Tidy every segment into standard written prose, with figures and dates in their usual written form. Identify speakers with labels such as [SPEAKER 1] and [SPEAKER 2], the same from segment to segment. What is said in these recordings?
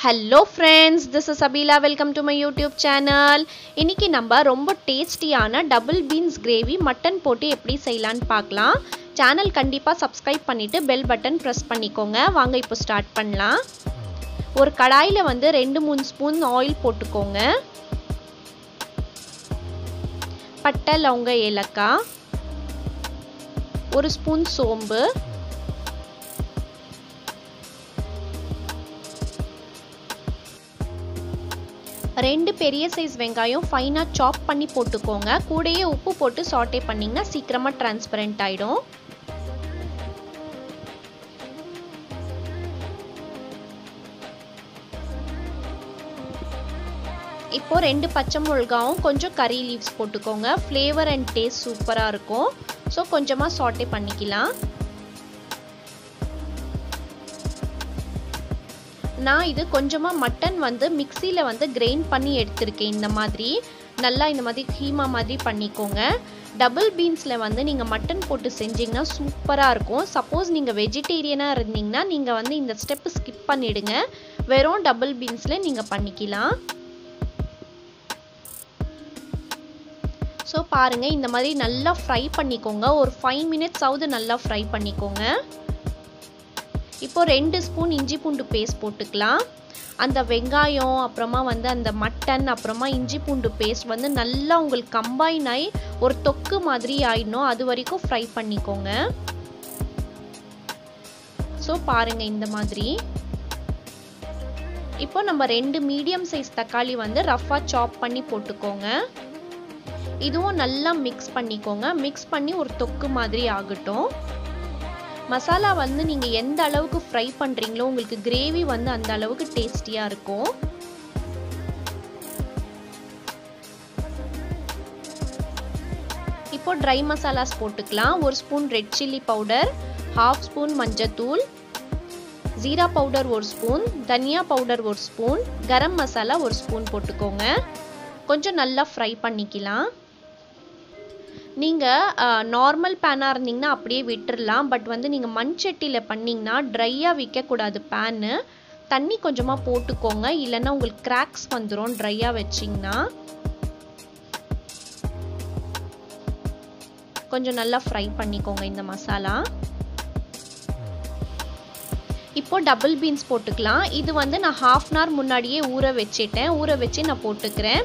[SPEAKER 1] Hello friends, this is Abila. Welcome to my YouTube channel. இன்னைக்கு நம்ம ரொம்ப டேஸ்டியான டபுள் பீன்ஸ் கிரேவி மட்டன் போட்டு எப்படி செய்யலாம்னு பார்க்கலாம். சேனல் கண்டிப்பா சப்ஸ்கிரைப் பண்ணிட்டு பெல் பட்டன் பிரஸ் பண்ணிக்கோங்க. வாங்க இப்போ ஸ்டார்ட் பண்ணலாம். ஒரு கடாயில வந்து 2-3 ஸ்பூன் ஆயில் போட்டுக்கோங்க. பட்டை, லவங்க, ஏலக்காய், 1 ஸ்பூன் சோம்பு, 2 பெரிய சைஸ் வெங்காயம் ஃபைனா சாப் பண்ணி போட்டுக்கோங்க. கூடயே உப்பு போட்டு சாட்டே பண்ணீங்கன்னா சீக்கிரமா டிரான்ஸ்பரண்ட் ஆயிடும். இப்போ 2 பச்சை மிளகாயும் கொஞ்சம் கறி லீவ்ஸ் போட்டுக்கோங்க. ஃப்ளேவர் அண்ட் டேஸ்ட் சூப்பரா இருக்கும். சோ கொஞ்சமா சாட்டே பண்ணிக்கலாம். நான் இது கொஞ்சமா மட்டன் வந்து மிக்ஸில வந்து கிரைண்ட் பண்ணி எடுத்துர்க்கேன். இந்த மாதிரி நல்லா இந்த மாதிரி கீமா மாதிரி பண்ணிக்கோங்க. டபுள் பீன்ஸ்ல வந்து நீங்க மட்டன் போட்டு செஞ்சீங்கன்னா சூப்பரா இருக்கும். சப்போஸ் நீங்க வெஜிடேரியனா இருந்தீங்கன்னா நீங்க வந்து இந்த ஸ்டெப் ஸ்கிப் பண்ணிடுங்க. வெறும் டபுள் பீன்ஸ்ல நீங்க பண்ணிக்கலாம். சோ பாருங்க இந்த மாதிரி நல்லா ஃப்ரை பண்ணிக்கோங்க. ஒரு 5 மினிட்ஸ் ஆவது நல்லா ஃப்ரை பண்ணிக்கோங்க. இப்போ 2 ஸ்பூன் இஞ்சி பூண்டு பேஸ்ட் போட்டுக்கலாம். அந்த வெங்காயம் அப்புறமா வந்து அந்த மட்டன் அப்புறமா இஞ்சி பூண்டு பேஸ்ட் வந்து நல்லா உங்களுக்கு கம்பைன் ஆகி ஒரு தொக்கு மாதிரி ஆயிடணும். அது வரைக்கும் ஃப்ரை பண்ணிக்கோங்க. சோ பாருங்க இந்த மாதிரி. இப்போ நம்ம 2 மீடியம் சைஸ் தக்காளி வந்து ரஃபா சாப் பண்ணி போட்டுக்கோங்க. இதுவும் நல்லா மிக்ஸ் பண்ணிக்கோங்க. மிக்ஸ் பண்ணி ஒரு தொக்கு மாதிரி ஆகட்டும். மசாலா வந்து நீங்க எந்த அளவுக்கு ஃப்ரை பண்றீங்களோ உங்களுக்கு கிரேவி வந்து அந்த அளவுக்கு டேஸ்டியா இருக்கும். இப்போ ட்ரை மசாலாஸ் போட்டுக்கலாம். 1 spoon red chilli powder, 1/2 spoon மஞ்சத்தூள், ஜீரா பவுடர் 1 ஸ்பூன், தனியா powder 1 spoon, garam masala 1 spoon போட்டுக்கோங்க. கொஞ்சம் நல்லா ஃப்ரை பண்ணிக்கலாம். நீங்க நார்மல் பேனா இருந்தீங்கன்னா அப்படியே விட்டுறலாம். பட் வந்து நீங்க மண் சட்டியில பண்ணீங்கன்னா ட்ரையா வைக்க கூடாது. பேன் தண்ணி கொஞ்சமா போட்டுக்கோங்க. இல்லைன்னா உங்களுக்கு கிராக்ஸ் வந்துடும் ட்ரையா வச்சிங்கன்னா. கொஞ்சம் நல்லா ஃப்ரை பண்ணிக்கோங்க இந்த மசாலா. இப்போ டபுள் பீன்ஸ் போட்டுக்கலாம். இது வந்து நான் 1/2 hour முன்னாடியே ஊற வச்சிட்டேன். ஊற வச்சு நான் போட்டுக்கிறேன்.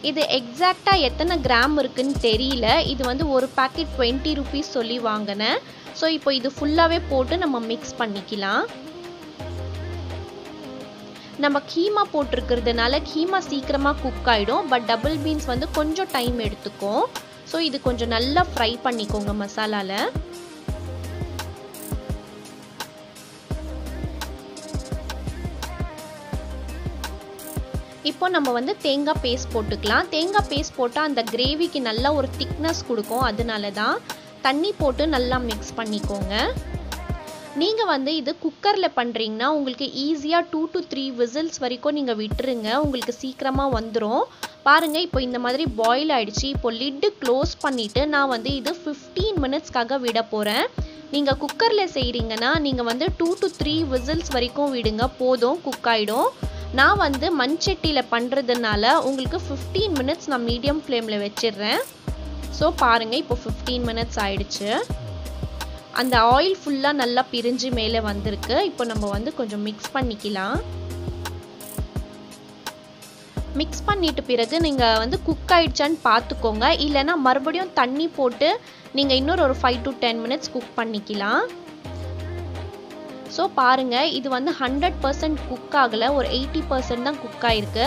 [SPEAKER 1] இது எக்ஸாக்ட்டா எத்தனை கிராம் இருக்குன்னு தெரியல. இது வந்து ஒரு பாக்கெட் 20 ரூபீஸ் சொல்லி வாங்கினேன். ஸோ இப்போ இது ஃபுல்லாவே போட்டு நம்ம மிக்ஸ் பண்ணிக்கலாம். நம்ம கீமா போட்டிருக்கிறதுனால கீமா சீக்கிரமா குக் ஆயிடும். பட் டபுள் பீன்ஸ் வந்து கொஞ்சம் டைம் எடுத்துக்கும். ஸோ இது கொஞ்சம் நல்லா ஃப்ரை பண்ணிக்கோங்க மசாலால. இப்போ நம்ம வந்து தேங்காய் பேஸ்ட் போட்டுக்கலாம். தேங்காய் பேஸ்ட் போட்டால் அந்த கிரேவிக்கு நல்லா ஒரு திக்னஸ் கொடுக்கும். அதனால தான் தண்ணி போட்டு நல்லா மிக்ஸ் பண்ணிக்கோங்க. நீங்கள் வந்து இது குக்கரில் பண்ணுறீங்கன்னா உங்களுக்கு ஈஸியாக 2 to 3 விசில்ஸ் வரைக்கும் நீங்கள் விட்டுருங்க. உங்களுக்கு சீக்கிரமாக வந்துடும். பாருங்கள் இப்போ இந்த மாதிரி பாயில் ஆயிடுச்சு. இப்போ லிட்டு க்ளோஸ் பண்ணிவிட்டு நான் வந்து இது 15 மினிட்ஸ்க்காக விட போகிறேன். நீங்கள் குக்கரில் செய்கிறீங்கன்னா நீங்கள் வந்து 2 to 3 விசில்ஸ் வரைக்கும் விடுங்க. போதும், குக் ஆகிடும். நான் வந்து மண் சட்டியில் பண்ணுறதுனால உங்களுக்கு 15 மினிட்ஸ் நான் மீடியம் ஃப்ளேமில் வச்சிடுறேன். ஸோ பாருங்கள் இப்போ 15 மினிட்ஸ் ஆயிடுச்சு. அந்த ஆயில் ஃபுல்லாக நல்லா பிரிஞ்சு மேலே வந்திருக்கு. இப்போ நம்ம வந்து கொஞ்சம் மிக்ஸ் பண்ணிக்கலாம். மிக்ஸ் பண்ணிட்டு பிறகு நீங்கள் வந்து குக் ஆயிடுச்சான்னு பார்த்துக்கோங்க. இல்லைன்னா மறுபடியும் தண்ணி போட்டு நீங்கள் இன்னொரு ஒரு 5 to 10 மினிட்ஸ் குக் பண்ணிக்கலாம். ஸோ பாருங்கள் இது வந்து 100% குக் ஆகலை. ஒரு 80% தான் குக் ஆகிருக்கு.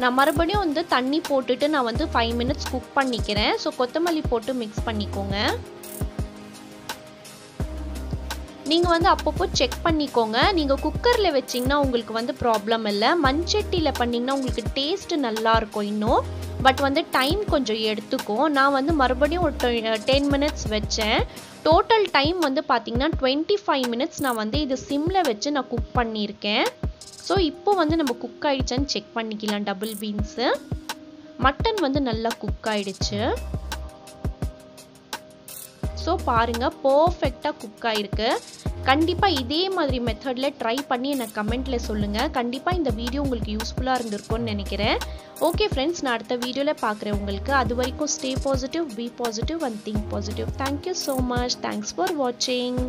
[SPEAKER 1] நான் மறுபடியும் வந்து தண்ணி போட்டுட்டு நான் வந்து 5 மினிட்ஸ் குக் பண்ணிக்கிறேன். ஸோ கொத்தமல்லி போட்டு மிக்ஸ் பண்ணிக்கோங்க. நீங்கள் வந்து அப்பப்போ செக் பண்ணிக்கோங்க. நீங்கள் குக்கரில் வச்சிங்கன்னா உங்களுக்கு வந்து ப்ராப்ளம் இல்லை. மண் சட்டியில் பண்ணிங்கன்னா உங்களுக்கு டேஸ்ட்டு நல்லாயிருக்கும் இன்னும். பட் வந்து டைம் கொஞ்சம் எடுத்துக்கும். நான் வந்து மறுபடியும் ஒரு 10 மினிட்ஸ் வச்சேன். டோட்டல் டைம் வந்து பார்த்தீங்கன்னா 25 மினிட்ஸ் நான் வந்து இது சிம்மில் வச்சு நான் குக் பண்ணியிருக்கேன். ஸோ இப்போ வந்து நம்ம குக் ஆகிடுச்சான்னு செக் பண்ணிக்கலாம். டபுள் பீன்ஸு மட்டன் வந்து நல்லா குக் ஆகிடுச்சு. ஸோ பாருங்கள் பர்ஃபெக்டாக குக் ஆகிருக்கு. கண்டிப்பாக இதே மாதிரி மெத்தடில் ட்ரை பண்ணி எனக்கு கமெண்ட்டில் சொல்லுங்கள். கண்டிப்பாக இந்த வீடியோ உங்களுக்கு யூஸ்ஃபுல்லாக இருந்திருக்கும்னு நினைக்கிறேன். ஓகே ஃப்ரெண்ட்ஸ், நான் அடுத்த வீடியோவில் பார்க்குறேன் உங்களுக்கு. அது வரைக்கும் stay positive, be positive and think positive. Thank you so much. Thanks for வாட்சிங்.